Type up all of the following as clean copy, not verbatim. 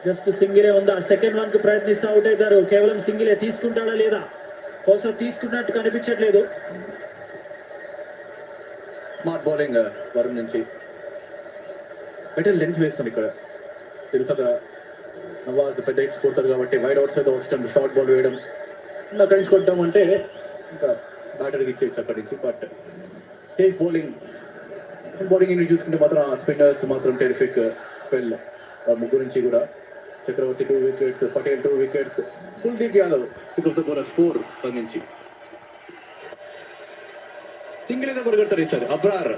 Just సింగిలే ఉందా, second one కు ప్రయత్నిస్తూ అవుట్ అవుతారు. కేవలం సింగిలే తీసుకుంటాడా లేదా, బహుశా తీసుకున్నట్టు కనిపించట్లేదు. స్మార్ట్ బౌలింగ్ వరుణ్ నుంచి బెటర్ లెన్స్ వేస్తుంది ఇక్కడ. తెలుసా నవాజ్ పెద్ద హిట్స్ కొడతారు కాబట్టి వైడ్ అవుట్ సైడ్ అవసరం షార్ట్ బాల్ వేయడం, అక్కడి నుంచి కొట్టాం అంటే ఇంకా బ్యాటర్కి ఇచ్చేయచ్చు అక్కడి నుంచి. బట్ టేక్ బౌలింగ్ చూసుకుంటే మాత్రం స్పిన్నర్స్ మాత్రం టెరిఫిక్. పెల్ ముగ్గురు నుంచి కూడా చక్రవర్తి 2 wickets, Patel 2 wickets, Kuldeep Yadav because the bowler 4 run నుంచి సింగిల్ అయితే పరిగెడతారు. ఈసారి అబ్రార్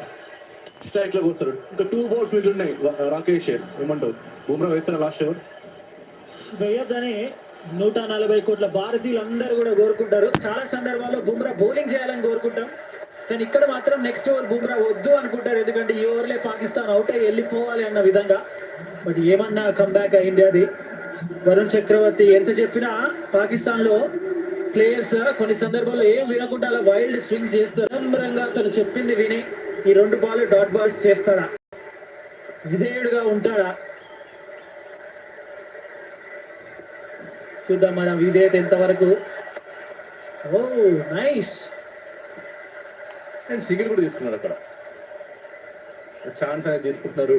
స్ట్రైక్ లో వస్తారు. ఇంకా 2 balls మీద ఉన్నాయి. రాకేష్ ఏమంటావు, బుమ్రా వేస్తారా లాస్ట్ ఓవర్? వేయొద్దని 140 కోట్ల భారతీయులందరూ కూడా కోరుకుంటారు. చాలా సందర్భాల్లో బుమ్రా బౌలింగ్ చేయాలని కోరుకుంటాం, కానీ ఇక్కడ మాత్రం నెక్స్ట్ ఓవర్ బుమ్రా వద్దు అనుకుంటారు. ఎందుకంటే ఈ ఓవర్లే పాకిస్తాన్ అవుట్ అయ్యి వెళ్ళిపోవాలి అన్న విధంగా. బట్ ఏమన్నా కమ్బ్యాక్ ఇండియాది. వరుణ్ చక్రవర్తి ఎంత చెప్పినా పాకిస్తాన్ లో ప్లేయర్స్ కొన్ని సందర్భాల్లో ఏం వినకుండా అలా వైల్డ్ స్వింగ్స్ చేస్తారు. వినమ్రంగా తను చెప్పింది విని ఈ 2 బాల్ డాట్ బాల్స్ చేస్తాడా, విధేయుడుగా ఉంటాడా చూద్దాం. మన విధేయత ఎంతవరకు. ఓ నైస్, అండ్ సింగిల్ కూడా తీసుకున్నారు అక్కడ, ఛాన్స్ అనేది తీసుకుంటున్నారు.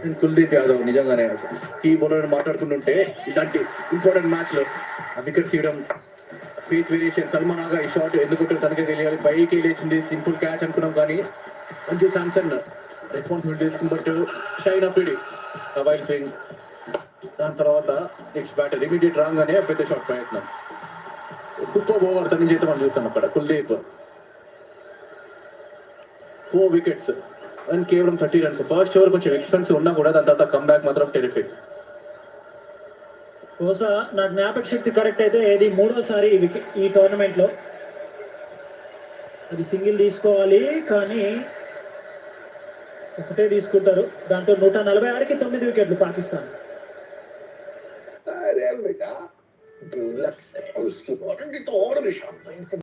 అండ్ కుల్దీప్ యాదవ్ నిజంగానే కీ బౌలర్ మాట్లాడుకుంటుంటే ఇలాంటి ఇంపార్టెంట్ మ్యాచ్ లో ఆ వికెట్స్ తీయడం, ఫేస్ వేరియేషన్, సల్మాన్ ఆగా ఈ షాట్ ఎందుకు తనకే తెలియాలి, పైకి లేచింది సింపుల్ క్యాచ్ అనుకున్నాం, కానీ మంచి శాంసన్ రెస్పాన్సిబిలిటీ తీసుకున్నట్టు షైన్ అఫ్రిడి వైల్డ్ స్వింగ్. దాని తర్వాత నెక్స్ట్ బ్యాటర్ ఇమీడియట్ రాంగ్ అనే పెద్ద షాట్ ప్రయత్నం. సూపర్ ఓవర్ తన నుంచి అయితే మనం చూస్తాం అక్కడ. కుల్దీప్ 4 వికెట్స్ అండ్ కేవలం 30 runs. ఫస్ట్ ఓవర్ కొంచెం ఎక్స్పెన్సివ్ ఉన్నా కూడా దాని తర్వాత కమ్ బ్యాక్ మాత్రం టెరిఫిక్. బహుశా నా జ్ఞాపక శక్తి కరెక్ట్ అయితే ఇది 3వసారి ఈ టోర్నమెంట్ లో అది సింగిల్ తీసుకోవాలి, కానీ ఒకటే తీసుకుంటారు. దాంతో 146కి 9 వికెట్లు పాకిస్తాన్. अरे बेटा, लक्ष्य उसकी वारंटी तो और भी शानदार